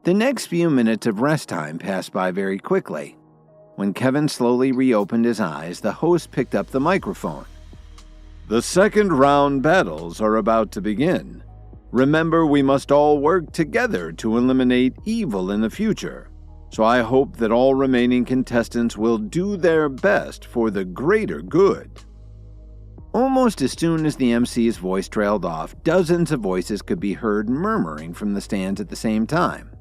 The next few minutes of rest time passed by very quickly. When Kevin slowly reopened his eyes, the host picked up the microphone. "The second round battles are about to begin. Remember, we must all work together to eliminate evil in the future. So I hope that all remaining contestants will do their best for the greater good." Almost as soon as the MC's voice trailed off, dozens of voices could be heard murmuring from the stands at the same time.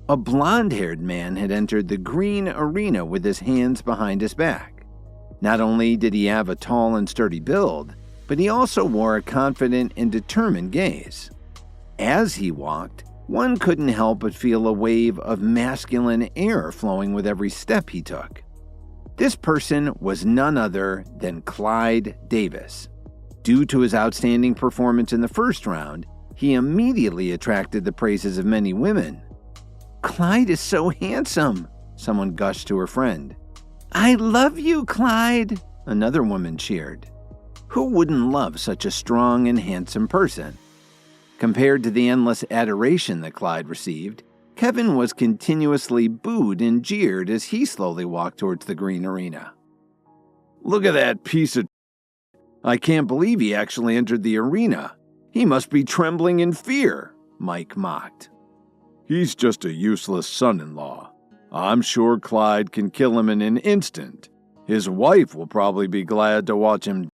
A blonde-haired man had entered the green arena with his hands behind his back. Not only did he have a tall and sturdy build, but he also wore a confident and determined gaze. As he walked, one couldn't help but feel a wave of masculine air flowing with every step he took. This person was none other than Clyde Davis. Due to his outstanding performance in the first round, he immediately attracted the praises of many women. "Clyde is so handsome," someone gushed to her friend. "I love you, Clyde," another woman cheered. Who wouldn't love such a strong and handsome person? Compared to the endless adoration that Clyde received, Kevin was continuously booed and jeered as he slowly walked towards the green arena. "Look at that piece of... I can't believe he actually entered the arena. He must be trembling in fear," Mike mocked. "He's just a useless son-in-law. I'm sure Clyde can kill him in an instant. His wife will probably be glad to watch him,"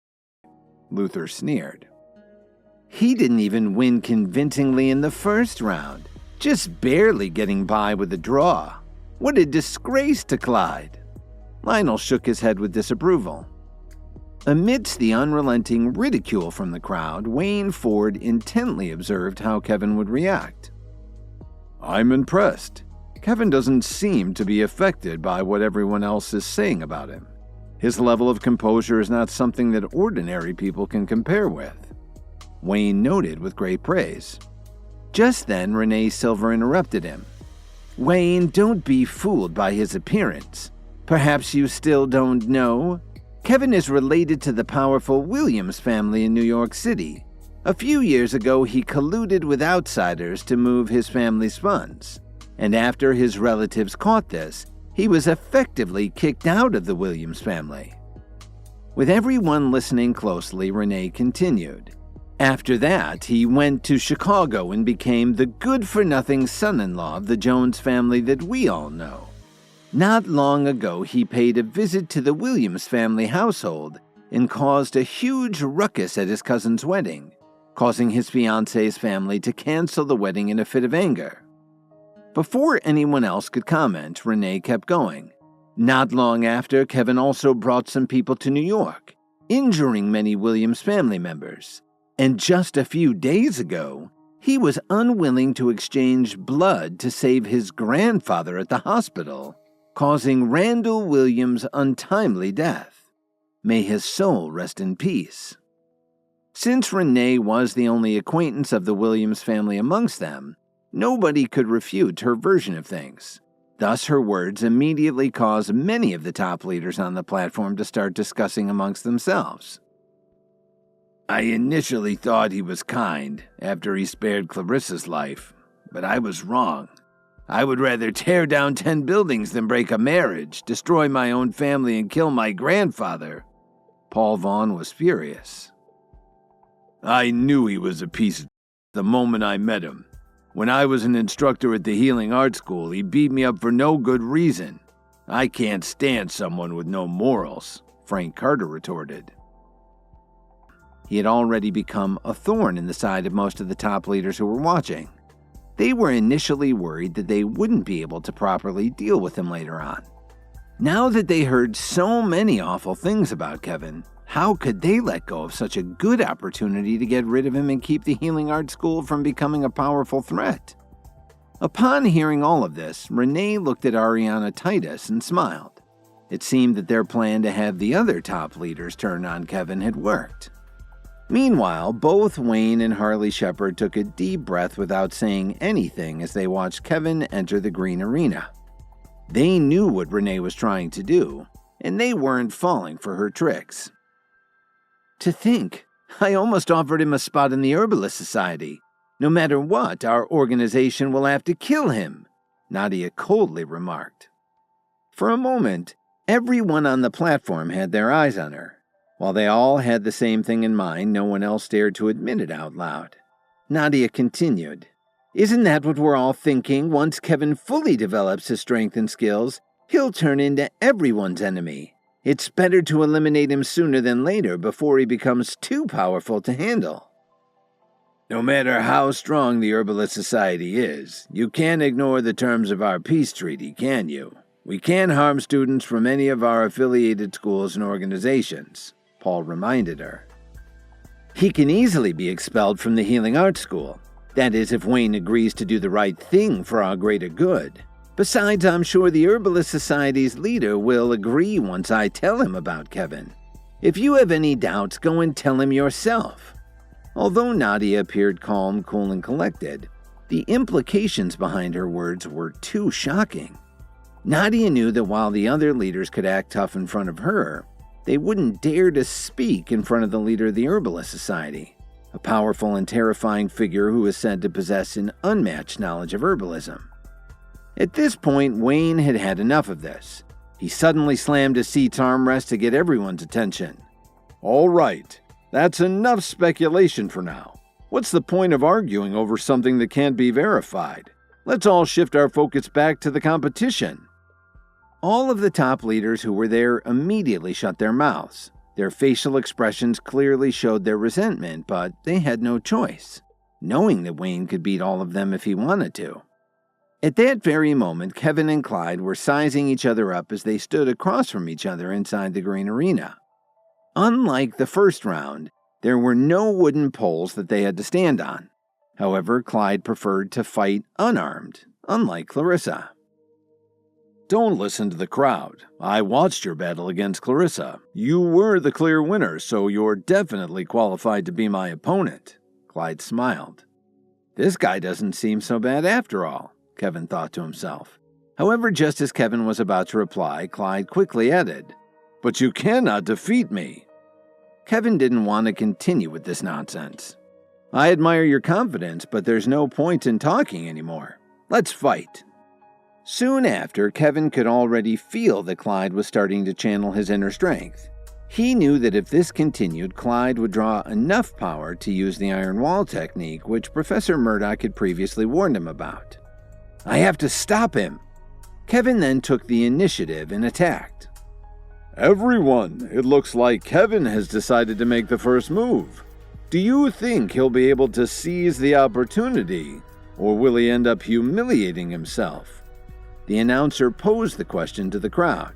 Luther sneered. "He didn't even win convincingly in the first round, just barely getting by with a draw. What a disgrace to Clyde." Lionel shook his head with disapproval. Amidst the unrelenting ridicule from the crowd, Wayne Ford intently observed how Kevin would react. "I'm impressed. Kevin doesn't seem to be affected by what everyone else is saying about him. His level of composure is not something that ordinary people can compare with," Wayne noted with great praise. Just then, Renee Silver interrupted him. "Wayne, don't be fooled by his appearance. Perhaps you still don't know? Kevin is related to the powerful Williams family in New York City. A few years ago, he colluded with outsiders to move his family's funds. And after his relatives caught this, he was effectively kicked out of the Williams family." With everyone listening closely, Renee continued. "After that, he went to Chicago and became the good-for-nothing son-in-law of the Jones family that we all know. Not long ago, he paid a visit to the Williams family household and caused a huge ruckus at his cousin's wedding, causing his fiancée's family to cancel the wedding in a fit of anger." Before anyone else could comment, Renee kept going. "Not long after, Kevin also brought some people to New York, injuring many Williams family members. And just a few days ago, he was unwilling to exchange blood to save his grandfather at the hospital, causing Randall Williams' untimely death. May his soul rest in peace." Since Renee was the only acquaintance of the Williams family amongst them, nobody could refute her version of things. Thus, her words immediately caused many of the top leaders on the platform to start discussing amongst themselves. "I initially thought he was kind after he spared Clarissa's life, but I was wrong. I would rather tear down 10 buildings than break a marriage, destroy my own family, and kill my grandfather." Paul Vaughn was furious. "I knew he was a piece of the moment I met him. When I was an instructor at the Healing Art School, he beat me up for no good reason. I can't stand someone with no morals," Frank Carter retorted. He had already become a thorn in the side of most of the top leaders who were watching. They were initially worried that they wouldn't be able to properly deal with him later on. Now that they heard so many awful things about Kevin, how could they let go of such a good opportunity to get rid of him and keep the Healing Art School from becoming a powerful threat? Upon hearing all of this, Renee looked at Ariana Titus and smiled. It seemed that their plan to have the other top leaders turn on Kevin had worked. Meanwhile, both Wayne and Harley Shepard took a deep breath without saying anything as they watched Kevin enter the green arena. They knew what Renee was trying to do, and they weren't falling for her tricks. "To think, I almost offered him a spot in the Herbalist Society. No matter what, our organization will have to kill him," Nadia coldly remarked. For a moment, everyone on the platform had their eyes on her. While they all had the same thing in mind, no one else dared to admit it out loud. Nadia continued, "Isn't that what we're all thinking? Once Kevin fully develops his strength and skills, he'll turn into everyone's enemy. It's better to eliminate him sooner than later before he becomes too powerful to handle." No matter how strong the Herbalist Society is, you can't ignore the terms of our peace treaty, can you? We can't harm students from any of our affiliated schools and organizations, Paul reminded her. He can easily be expelled from the Healing Arts School. That is, if Wayne agrees to do the right thing for our greater good. Besides, I'm sure the Herbalist Society's leader will agree once I tell him about Kevin. If you have any doubts, go and tell him yourself. Although Nadia appeared calm, cool, and collected, the implications behind her words were too shocking. Nadia knew that while the other leaders could act tough in front of her, they wouldn't dare to speak in front of the leader of the Herbalist Society, a powerful and terrifying figure who is said to possess an unmatched knowledge of herbalism. At this point, Wayne had had enough of this. He suddenly slammed his seat's armrest to get everyone's attention. "All right, that's enough speculation for now. What's the point of arguing over something that can't be verified? Let's all shift our focus back to the competition." All of the top leaders who were there immediately shut their mouths. Their facial expressions clearly showed their resentment, but they had no choice, knowing that Wayne could beat all of them if he wanted to. At that very moment, Kevin and Clyde were sizing each other up as they stood across from each other inside the green arena. Unlike the first round, there were no wooden poles that they had to stand on. However, Clyde preferred to fight unarmed, unlike Clarissa. "Don't listen to the crowd. I watched your battle against Clarissa. You were the clear winner, so you're definitely qualified to be my opponent," Clyde smiled. "This guy doesn't seem so bad after all," Kevin thought to himself. However, just as Kevin was about to reply, Clyde quickly added, "But you cannot defeat me." Kevin didn't want to continue with this nonsense. "I admire your confidence, but there's no point in talking anymore. Let's fight." Soon after, Kevin could already feel that Clyde was starting to channel his inner strength. He knew that if this continued, Clyde would draw enough power to use the iron wall technique, which Professor Murdoch had previously warned him about. "I have to stop him." Kevin then took the initiative and attacked. "Everyone, it looks like Kevin has decided to make the first move. Do you think he'll be able to seize the opportunity, or will he end up humiliating himself?" The announcer posed the question to the crowd.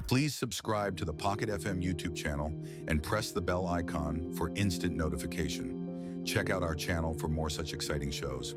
Please subscribe to the Pocket FM YouTube channel and press the bell icon for instant notification. Check out our channel for more such exciting shows.